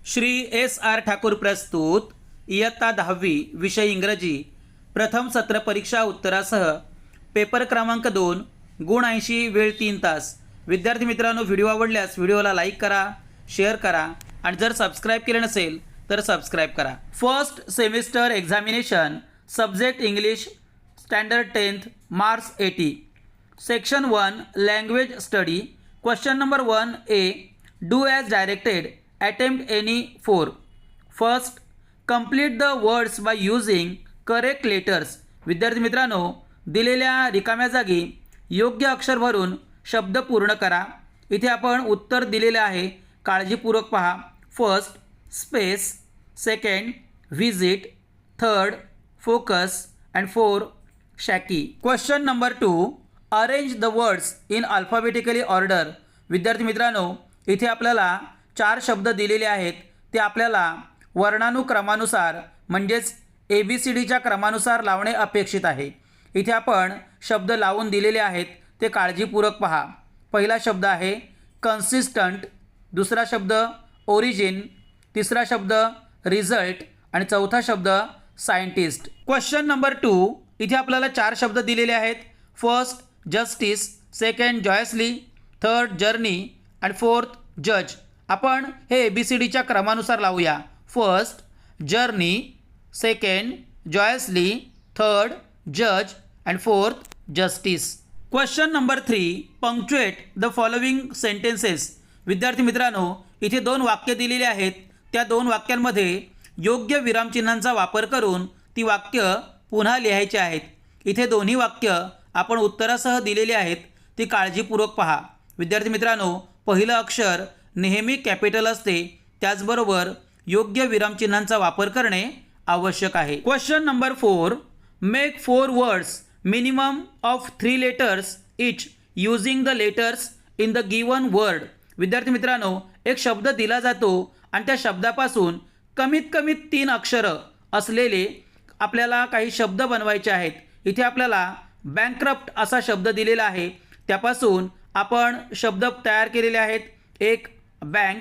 Shri S R Thakur प्रस्तुत इयत्ता 10वी विषय इंग्रजी प्रथम सत्र परीक्षा उत्तरासह पेपर क्रमांक 2 गुण 80 वेळ 3 तास। विद्यार्थी मित्रांनो, व्हिडिओ आवडल्यास व्हिडिओला लाईक करा, शेअर करा आणि जर सबस्क्राईब केले नसेल तर सबस्क्राईब करा। First semester examination subject English standard 10th marks 80 section 1 language study question number 1A do as directed attempt any 4 first complete the words by using correct letters। विद्यार्थी मित्रांनो, दिलेल्या रिकाम्या जागी योग्य अक्षर भरून शब्द पूर्ण करा। इथे आपण उत्तर दिलेले आहे, काळजीपूर्वक पहा। First space, second visit, third focus and four shaky. Question number 2 arrange the words in alphabetically order. विद्यार्थी मित्रांनो, इथे आपल्याला 4 शब्द दिलेले आहेत, ते आपल्याला वर्णानुक्रमानुसार म्हणजेच ABCDच्या क्रमानुसार लावणे अपेक्षित आहे। इथे आपण शब्द लावून दिलेले आहेत, ते काळजीपूर्वक पहा। पहिला शब्द आहे कन्सिस्टंट, दुसरा शब्द ओरिजिन, तिसरा शब्द रिझल्ट आणि चौथा शब्द सायंटिस्ट। क्वेश्चन नंबर 2 इथे आपल्याला 4 शब्द दिलेले आहेत। First justice, second joyously, third journey आणि फोर्थ जज। आपण हे ABCDच्या क्रमानुसार लावूया। First journey, second joyously, third जज and fourth justice. Question number 3 punctuate the following sentences. विद्यार्थी मित्रांनो, इथे 2 वाक्य दिलेली आहेत, त्या 2 वाक्यांमध्ये योग्य विरामचिन्हांचा वापर करून ती वाक्य पुन्हा लिहायची आहेत। इथे दोन्ही वाक्य आपण उत्तरासह दिलेली आहेत, ती काळजीपूर्वक पहा। विद्यार्थी मित्रांनो, पहिलं अक्षर नेहमी कॅपिटल असते, त्याचबरोबर योग्य विरामचिन्हांचा वापर करणे आवश्यक आहे। Question number 4 make 4 words minimum of 3 letters each using the letters in the given word. विद्यार्थी मित्रांनो, एक शब्द दिला जातो आणि त्या शब्दापासून कमीत कमी 3 अक्षरं असलेले आपल्याला काही शब्द बनवायचे आहेत। इथे आपल्याला बँकरप्ट असा शब्द दिलेला आहे, त्यापासून आपण शब्द तयार केलेले आहेत। 1 बँक,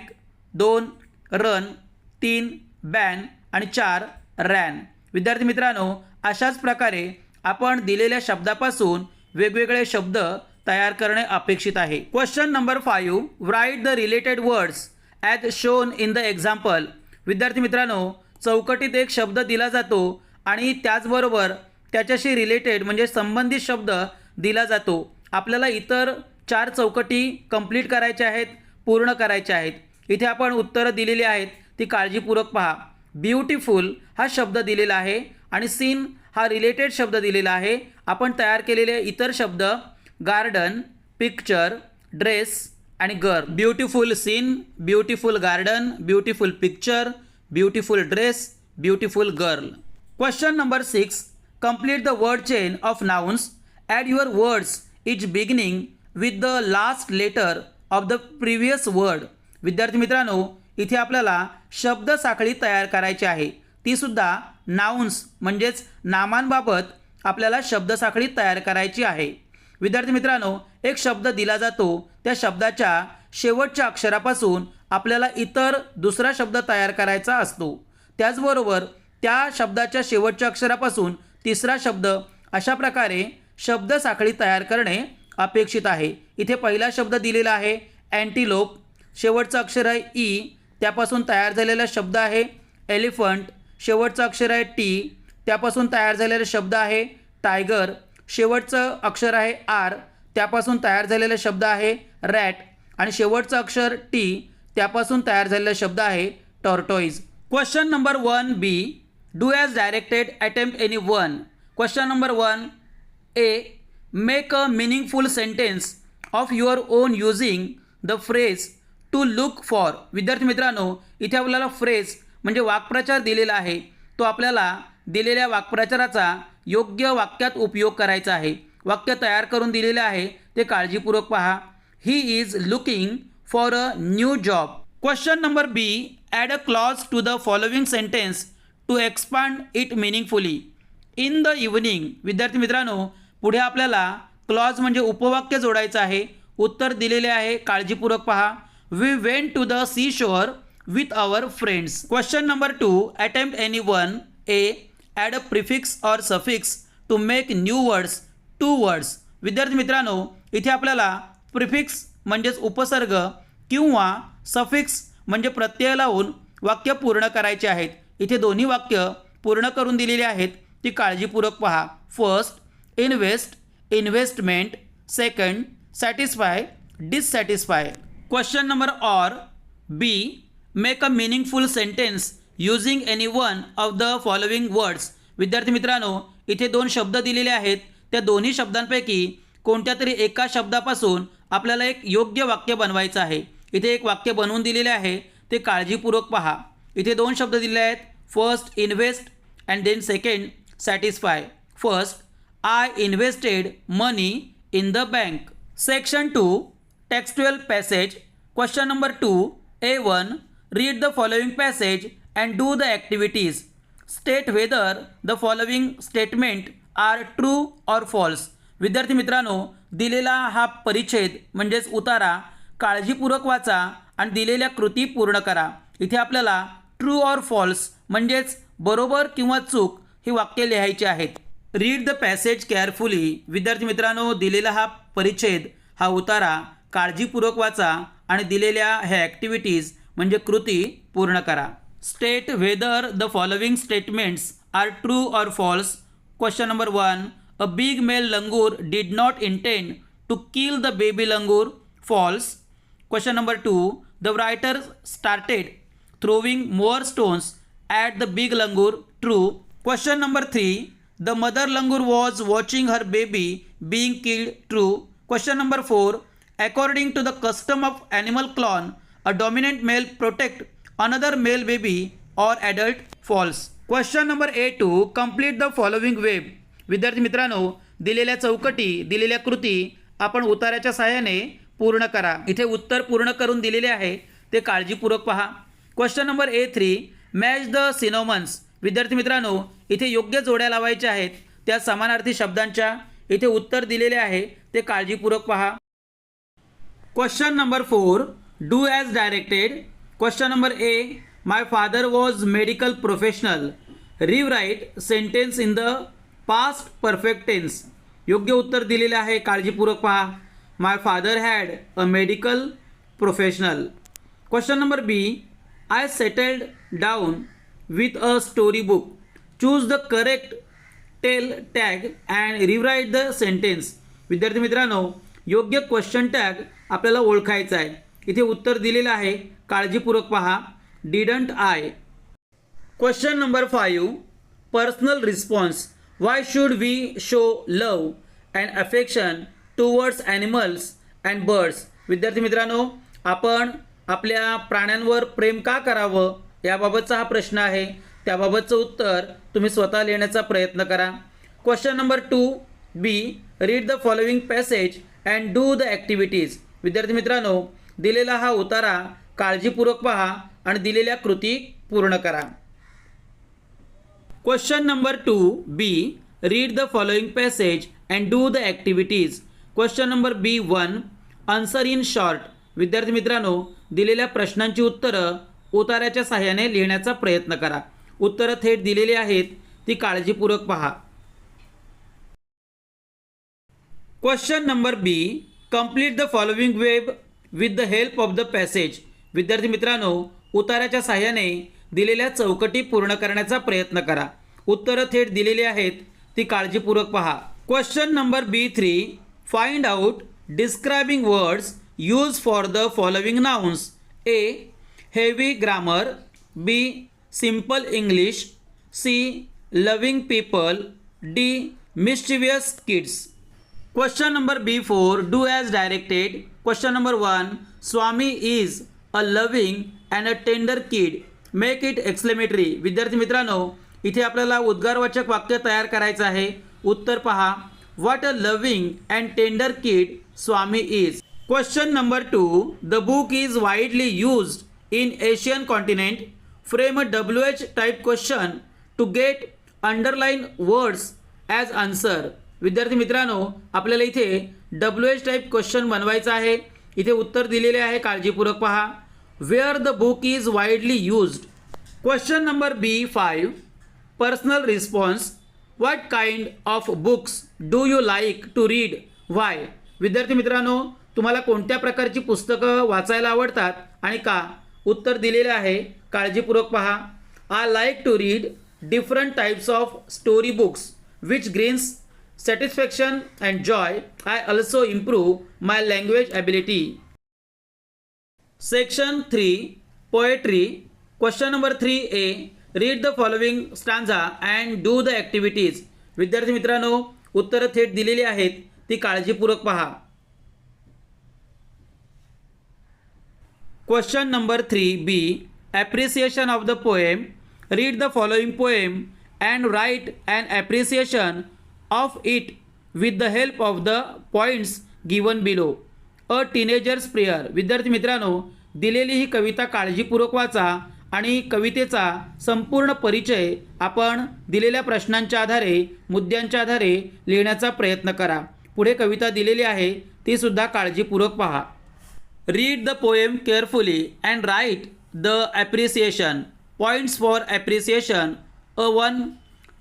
2 रन, 3 बॅन आणि 4 रॅन। विद्यार्थी मित्रांनो, अशाच प्रकारे आपण दिलेल्या शब्दापासून वेगवेगळे शब्द तयार करणे अपेक्षित आहे। Question number 5 write the related words as shown in the example. विद्यार्थी मित्रांनो, चौकटीत एक शब्द दिला जातो आणि त्याचबरोबर त्याच्याशी रिलेटेड म्हणजे संबंधित शब्द दिला जातो। आपल्याला इतर 4 चौकटी कंप्लीट करायच्या आहेत, पूर्ण करायचे आहेत। इथे आपण उत्तरं दिलेली आहेत, ती काळजीपूर्वक पहा। ब्युटिफुल हा शब्द दिलेला आहे आणि सीन हा रिलेटेड शब्द दिलेला आहे। आपण तयार केलेले इतर शब्द गार्डन, पिक्चर, ड्रेस आणि girl. Beautiful scene, beautiful garden, beautiful picture, beautiful dress, beautiful girl. Question number 6 complete the word chain of nouns add your words each beginning with the last letter of the previous word. विद्यार्थी मित्रांनो, इथे आपल्याला शब्द साखळी तयार करायची आहे, ती सुद्धा नाउन्स म्हणजेच नामांबाबत आपल्याला शब्द साखळी तयार करायची आहे। विद्यार्थी मित्रांनो, एक शब्द दिला जातो, त्या शब्दाच्या शेवटच्या अक्षरापासून आपल्याला इतर दुसरा शब्द तयार करायचा असतो, त्याचबरोबर त्या शब्दाच्या शेवटच्या अक्षरापासून तिसरा शब्द, अशा प्रकारे शब्द साखळी तयार करणे अपेक्षित आहे। इथे पहिला शब्द दिलेला आहे अँटीलोप, शेवटचं अक्षर आहे ई, त्यापासून तयार झालेला शब्द आहे एलिफंट, शेवटचं अक्षर आहे टी, त्यापासून तयार झालेला शब्द आहे टायगर, शेवटचं अक्षर आहे आर, त्यापासून तयार झालेला शब्द आहे रॅट आणि शेवटचं अक्षर टी, त्यापासून तयार झालेला शब्द आहे tortoise. Question number 1B do as directed attempt any one. Question number 1A make a meaningful sentence of your own using the phrase to look for. विद्यार्थी मित्रांनो, इथे आपल्याला फ्रेज म्हणजे वाक्प्रचार दिलेला आहे, तो आपल्याला दिलेल्या वाक्प्रचाराचा योग्य वाक्यात उपयोग करायचा आहे। वाक्य तयार करून दिलेले आहे, ते काळजीपूर्वक पहा। He is looking for a new job. Question number B add a clause to the following sentence to expand it meaningfully in the evening. विद्यार्थी मित्रांनो, पुढे आपल्याला क्लॉज म्हणजे उपवाक्य जोडायचं आहे। उत्तर दिलेले आहे, काळजीपूर्वक पहा। We went to the sea shore with our friends. Question number 2. Attempt any one. A. Add a prefix or suffix to make new words, two words. विद्यार्थी मित्रांनो, इथे आपल्याला प्रिफिक्स म्हणजेच उपसर्ग किंवा सफिक्स म्हणजे प्रत्यय लावून वाक्य पूर्ण करायचे आहेत. इथे दोन्ही वाक्य पूर्ण करून दिलेली आहेत, ती काळजीपूर्वक पहा. First, invest, investment. Second, satisfy, dissatisfy. Question number or. बी. Make a meaningful sentence using any one of the following words. विद्यार्थी मित्रांनो, इथे दोन शब्द दिलेले आहेत, त्या दोन्ही शब्दांपैकी कोणत्या तरी एका शब्दापासून आपल्याला एक योग्य वाक्य बनवायचं आहे. इथे एक वाक्य बनवून दिलेले आहे, ते काळजीपूर्वक पहा. इथे दोन शब्द दिलेले आहेत. First, invest and then second, satisfy. First, I invested money in the bank. Section 2, textual passage. Question number 2. A1. Read the following passage and do the activities. State whether the following statement are true or false. विद्यार्थी मित्रांनो, दिलेला हा परिच्छेद म्हणजेच उतारा काळजीपूर्वक वाचा आणि दिलेल्या कृती पूर्ण करा. इथे आपल्याला ट्रू ऑर फॉल्स म्हणजेच बरोबर किंवा चूक ही वाक्य लिहायची आहेत. Read the passage carefully. विद्यार्थी मित्रांनो, दिलेला हा परिच्छेद, हा उतारा काळजीपूर्वक वाचा आणि दिलेल्या ह्या ॲक्टिव्हिटीज म्हणजे कृती पूर्ण करा. State whether the following statements are true or false. Question number 1. A big male langur did not intend to kill the baby langur. False. Question number 2. The writer started throwing more stones at the big langur. True. Question number 3. The mother langur was watching her baby being killed. True. Question number 4. According to the custom of animal clone, a dominant male protect another male baby or adult. False. Question number A2. Complete the following web. विद्यार्थी मित्रांनो, दिलेल्या चौकटी, दिलेल्या कृती आपण उताराच्या सहाय्याने पूर्ण करा. इथे उत्तर पूर्ण करून दिलेले आहे, ते काळजीपूर्वक पहा. Question number A3. Match the synonyms. विद्यार्थी मित्रांनो, इथे योग्य जोड्या लावायच्या आहेत त्या समानार्थी शब्दांच्या. इथे उत्तर दिलेले आहे, ते काळजीपूर्वक पहा. Question number 4. Do as directed. Question number A. My father was medical professional. Rewrite sentence in the past perfect tense. योग्य उत्तर दिलेले आहे, काळजीपूर्वक पहा. My father had a medical professional. Question number B. I settled down with a storybook. Choose the correct tell tag and rewrite the sentence. विद्यार्थी मित्रांनो, योग्य question tag आपल्याला ओळखायचा आहे. इथे उत्तर दिलेलं आहे, काळजीपूर्वक पहा. Didn't I. Question number 5. Personal response. Why should we show love and affection towards animals and birds? विद्यार्थी मित्रांनो, आपण आपल्या प्राण्यांवर प्रेम का करावं याबाबतचा हा प्रश्न आहे. त्याबाबतचं उत्तर तुम्ही स्वतः लिहिण्याचा प्रयत्न करा. Question number 2B. Read the following passage and do the activities. विद्यार्थी मित्रांनो, दिलेला हा उतारा काळजीपूर्वक पहा आणि दिलेल्या कृती पूर्ण करा. Question number 2B. Read the following passage and do the activities. Question number B1. Answer in short. विद्यार्थी मित्रांनो, दिलेल्या प्रश्नांची उत्तरं उतार्याच्या सहाय्याने लिहिण्याचा प्रयत्न करा. उत्तरं थेट दिलेली आहेत, ती काळजीपूर्वक पहा. Question number B. Complete the following web with the help of the passage. विद्यार्थी मित्रांनो, उतार्याच्या सहाय्याने दिलेल्या चौकटी पूर्ण करण्याचा प्रयत्न करा. उत्तरं थेट दिलेली आहेत, ती काळजीपूर्वक पहा. Question number B3. Find out describing words use for the following nouns. A. Heavy grammar. B. Simple English. C. Loving people. D. Mischievous kids. Question number B4. Do as directed. Question number 1. Swami is a loving and a tender kid. Make it exclamatory. विद्यार्थी मित्रांनो, इथे आपल्याला उद्गारवाचक वाक्य तयार करायचं आहे. उत्तर पहा. What a loving and tender kid Swami is. Question number 2. The book is widely used in Asian continent. Frame a WH type question to get underlined words as answer. विद्यार्थी मित्रांनो, आपल्याला इथे WH टाइप क्वेश्चन बनवायचा आहे. इथे उत्तर दिलेले आहे, काळजीपूर्वक पहा. where the book is widely used. Question number B5. Personal response. What kind of books do you like to read? Why? विद्यार्थी मित्रांनो, तुम्हाला कोणत्या प्रकारची पुस्तकं वाचायला आवडतात आणि का? उत्तर दिलेले आहे, काळजीपूर्वक पहा. I like to read different types of story books which brings satisfaction and joy. I also improve my language ability. Section 3. Poetry. Question number 3A. Read the following stanza and do the activities. विद्यार्थी मित्रांनो, उत्तरं थेट दिलेली आहेत, ती काळजीपूर्वक पहा. Question number 3B. Appreciation of the poem. Read the following poem and write an appreciation of it with the help of the points given below. A teenager's prayer. विद्यार्थी मित्रांनो, दिलेली ही कविता काळजीपूर्वक वाचा आणि कवितेचा संपूर्ण परिचय आपण दिलेल्या प्रश्नांच्या आधारे, मुद्द्यांच्या आधारे लिहिण्याचा प्रयत्न करा. पुढे कविता दिलेली आहे, ती सुद्धा काळजीपूर्वक पहा. Read the poem carefully and write the appreciation. Points for appreciation. 1.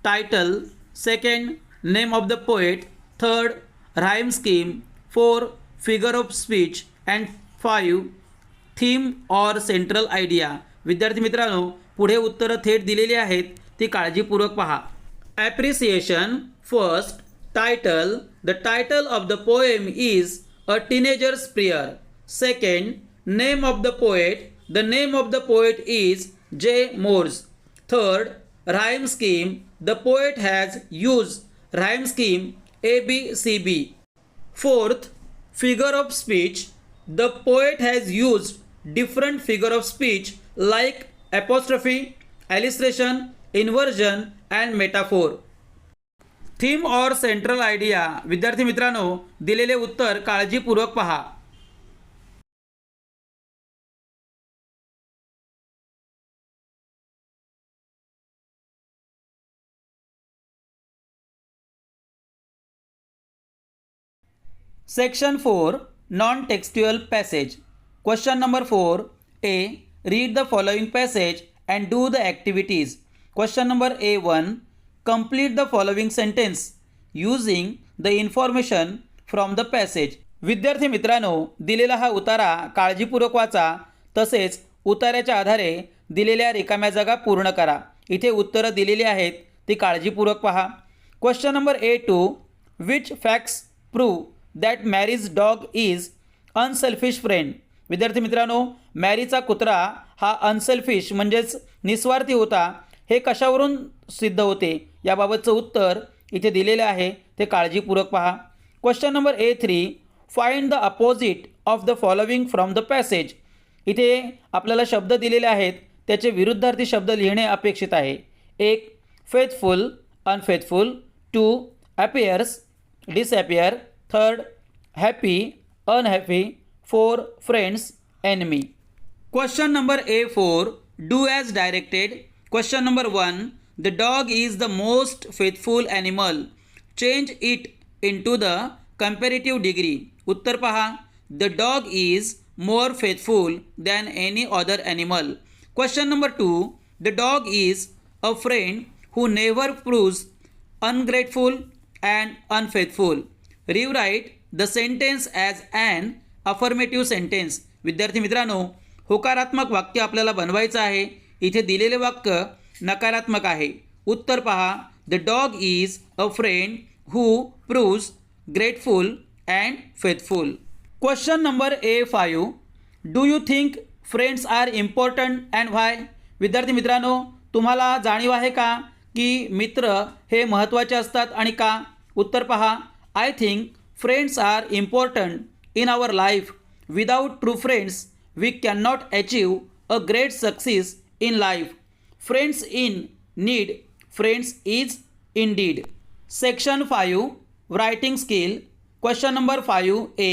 Title. 2. Name of the poet. 3. Rhyme scheme. 4. Figure of speech and 5. Theme or central idea. विद्यार्थी मित्रांनो, पुढे उत्तरं थेट दिलेली आहेत, ती काळजीपूर्वक पहा. Appreciation. First. Title. The title of the poem is a teenagers prayer. Second. Name of the poet. The name of the poet is J. Morse. Third. Rhyme scheme. The poet has used rhyme scheme ABCB. Fourth. Figure of speech. The poet has used different figure of speech like apostrophe, alliteration, inversion and metaphor. Theme or central idea. विद्यार्थी मित्रांनो, दिलेले उत्तर काळजीपूर्वक पहा. Section 4. Non-textual passage. Question number 4A. Read the following passage and do the activities. Question number A1. Complete the following sentence using the information from the passage. विद्यार्थी मित्रांनो, दिलेला हा उतारा काळजीपूर्वक वाचा, तसेच उतार्याच्या आधारे दिलेल्या रिकाम्या जागा पूर्ण करा. इथे उत्तरं दिलेली आहेत, ती काळजीपूर्वक पहा. Question number A2. Which facts prove that Mary's dog is unselfish friend. विद्यार्थी मित्रांनो, मॅरीचा कुत्रा हा अनसेल्फिश म्हणजेच निस्वार्थी होता, हे कशावरून सिद्ध होते, याबाबतचं उत्तर इथे दिलेले आहे, ते काळजीपूर्वक पहा. Question number A3. Find the opposite of the following from the passage. इथे आपल्याला शब्द दिलेले आहेत, त्याचे विरुद्धार्थी शब्द लिहिणे अपेक्षित आहे. 1. Faithful, unfaithful. 2. Appears, disappear. 3. Happy, unhappy. 4. Friends, enemy. Question number A4. Do as directed. Question number 1. The dog is the most faithful animal. Change it into the comparative degree. उत्तर पहा. The dog is more faithful than any other animal. Question number 2. The dog is a friend who never proves ungrateful and unfaithful. Rewrite the sentence as an affirmative sentence. विद्यार्थी मित्रांनो, होकारात्मक वाक्य आपल्याला बनवायचं आहे. इथे दिलेले वाक्य नकारात्मक आहे. उत्तर पहा. The dog is a friend who proves grateful and faithful. Question number A5. Do you think friends are important and why. विद्यार्थी मित्रांनो, तुम्हाला जाणीव आहे का की मित्र हे महत्त्वाचे असतात आणि का. उत्तर पहा. I think friends are important in our life. Without true friends we can not achieve a great success in life. Friends in need, friends is indeed. Section 5. Writing skill. Question number 5A.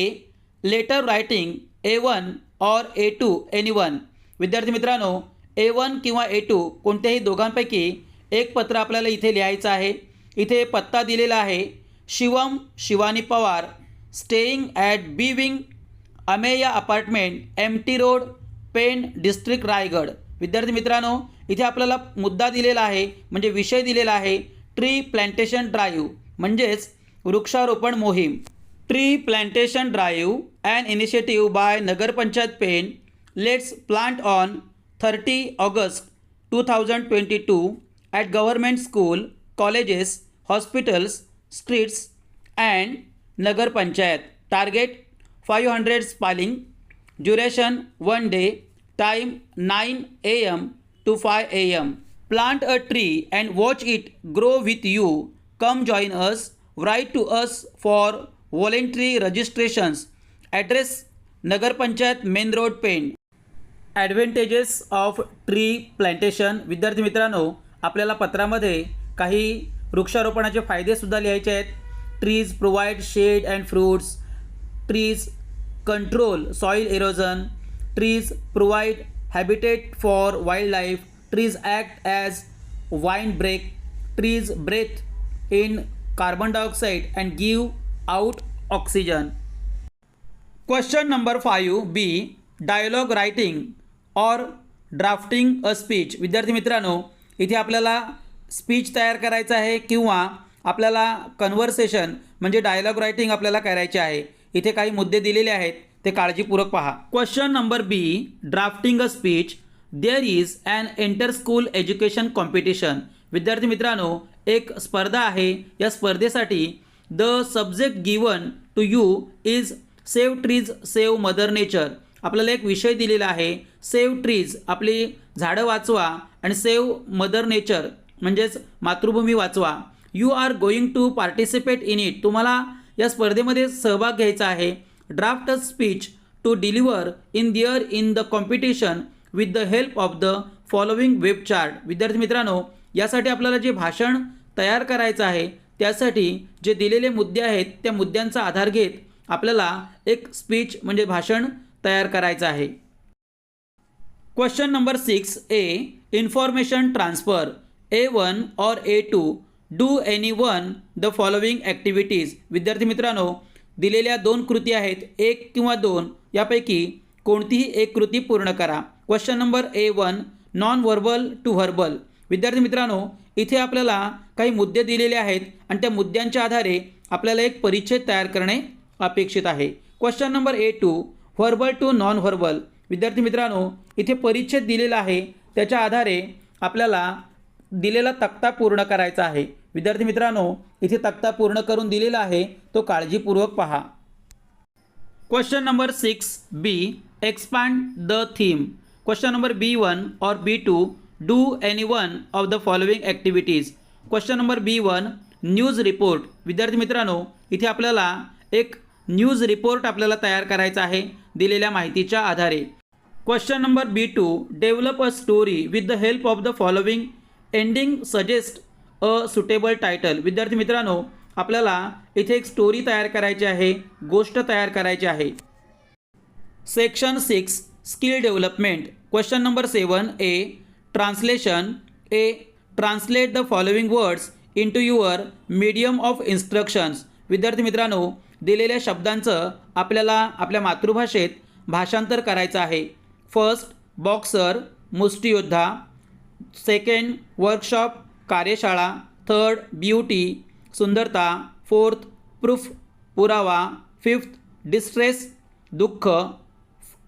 Letter writing A1 और A2 anyone. विद्यार्थी मित्रांनो, A1 किंवा A2 कोणत्याही दोघांपैकी एक पत्र आपल्याला इथे लिहायचं आहे. इथे पत्ता दिलेला आहे. Shivam Shivani Pawar, staying at B wing, Ameya apartment, MT road, Pen district Raigad. विद्यार्थी मित्रांनो, इथे आपल्याला मुद्दा दिलेला आहे म्हणजे विषय दिलेला आहे ट्री प्लांटेशन ड्राईव्ह म्हणजेच वृक्षारोपण मोहीम. Tree plantation drive an initiative by nagar panchayat Pen. Let's plant on 30 August 2022 at government school, colleges, hospitals, streets and Nagar Panchayat. Target 500 spalling. Duration 1 day. Time 9 a.m. to 5 a.m. Plant a tree and watch it grow with you. Come join us. Write to us for voluntary registrations. Address Nagar Panchayat, Main Road, Pen. Advantages of tree plantation. विद्यार्थी मित्रांनो, आपल्याला पत्रामध्ये काही वृक्षारोपणाचे फायदेसुद्धा लिहायचे आहेत. Trees provide shade and fruits. Trees control soil erosion. Trees provide habitat for wildlife. Trees act as windbreak. Trees breathe in carbon dioxide and give out oxygen. Question number 5B. Dialogue writing or drafting a speech. विद्यार्थी मित्रांनो, इथे आपल्याला speech तयार करायचं आहे किंवा आपल्याला conversation म्हणजे डायलॉग रायटिंग आपल्याला करायचे आहे. इथे काही मुद्दे दिलेले आहेत, ते काळजीपूर्वक पहा. Question number B. Drafting a speech. There is an inter school education competition. विद्यार्थी मित्रांनो, एक स्पर्धा आहे. या स्पर्धेसाठी the subject given to you is save trees save mother nature. आपल्याला एक विषय दिलेला आहे, सेव्ह ट्रीज आपली झाडं वाचवा आणि सेव्ह मदर नेचर म्हणजेच मातृभूमी वाचवा. You are going to participate in it. तुम्हाला या स्पर्धेमध्ये सहभाग घ्यायचा आहे. Draft a speech to deliver in the competition with the help of the following web chart. विद्यार्थी मित्रांनो, यासाठी आपल्याला जे भाषण तयार करायचं आहे त्यासाठी जे दिलेले मुद्दे आहेत त्या मुद्द्यांचा आधार घेत आपल्याला एक स्पीच म्हणजे भाषण तयार करायचं आहे. Question number 6A. Information transfer. A1 और A2 do any one the following activities. विद्यार्थी मित्रांनो, दिलेल्या 2 कृती आहेत, 1 किंवा 2 यापैकी कोणतीही एक कृती पूर्ण करा. Question number A1. Non verbal to verbal. विद्यार्थी मित्रांनो, इथे आपल्याला काही मुद्दे दिलेले आहेत आणि त्या मुद्द्यांच्या आधारे आपल्याला एक परिच्छेद तयार करणे अपेक्षित आहे. Question number A2. Verbal to non verbal. विद्यार्थी मित्रांनो, इथे परिच्छेद दिलेला आहे, त्याच्या आधारे आपल्याला दिलेला तक्ता पूर्ण करायचा आहे. विद्यार्थी मित्रांनो, इथे तक्ता पूर्ण करून दिलेला आहे, तो काळजीपूर्वक पहा. Question number 6B. Expand the theme. Question number B1 और B2 do any one of the following activities. Question number B1. News report. विद्यार्थी मित्रांनो, इथे आपल्याला एक न्यूज रिपोर्ट आपल्याला तयार करायचा आहे दिलेल्या माहितीच्या आधारे. Question number B2. Develop a story with the help of the following ending suggest a suitable title. विद्यार्थी मित्रांनो, आपल्याला इथे एक स्टोरी तयार करायची आहे, गोष्ट तयार करायची आहे. Section 6. Skill development. Question number 7A. Translation. A. Translate the following words into your medium of instructions. विद्यार्थी मित्रांनो, दिलेल्या शब्दांचं आपल्याला आपल्या मातृभाषेत भाषांतर करायचं आहे. फर्स्ट बॉक्सर मुष्टियोद्धा. सेकंड वर्कशॉप कार्यशाळा. थर्ड ब्युटी सुंदरता. फोर्थ प्रूफ पुरावा. फिफ्थ डिस्ट्रेस दुःख.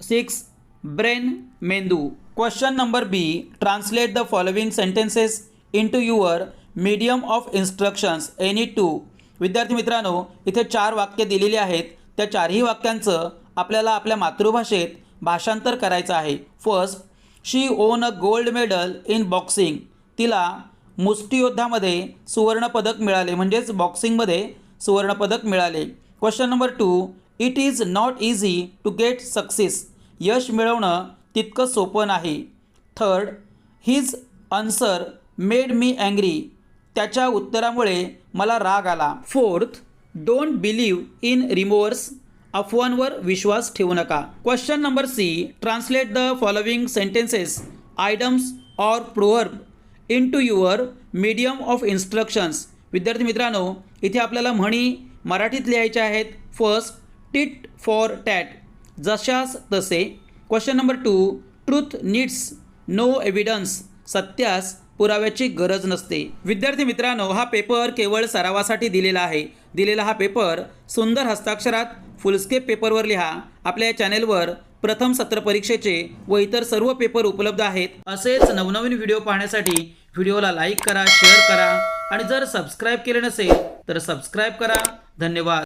6 ब्रेन मेंदू. Question number B. Translate the following sentences into your medium of instructions any 2. विद्यार्थी मित्रांनो, इथे 4 वाक्य दिलेली आहेत, त्या 4ही वाक्यांचं आपल्याला आपल्या मातृभाषेत भाषांतर करायचं आहे. First, she won a gold medal in boxing. तिला मुष्टियोद्धामध्ये सुवर्णपदक मिळाले म्हणजेच बॉक्सिंगमध्ये सुवर्णपदक मिळाले. Question number 2. It is not easy to get success. यश मिळवणं तितकं सोपं नाही. Third, his answer made me angry. त्याच्या उत्तरामुळे मला राग आला. Fourth, don't believe in rumours. अफवांवर विश्वास ठेवू नका. Question number C. Translate the following sentences idioms or proverb into your medium of instructions. विद्यार्थी मित्रांनो, इथे आपल्याला म्हणी मराठीत लिहायच्या आहेत. First, tit for tat. जशास तसे. Question number 2. Truth needs no evidence, सत्यास पुराव्याची गरज नसते. विद्यार्थी मित्रांनो, हा पेपर केवळ सरावासाठी दिलेला आहे. दिलेला हा पेपर सुंदर हस्ताक्षरात फुलस्केप पेपरवर लिहा. आपल्या या चॅनेलवर प्रथम सत्र परीक्षेचे व इतर सर्व पेपर उपलब्ध आहेत. असेच नवनवीन व्हिडिओ पाहण्यासाठी व्हिडिओला लाईक करा, शेअर करा आणि जर सबस्क्राईब केले नसेल तर सबस्क्राईब करा. धन्यवाद.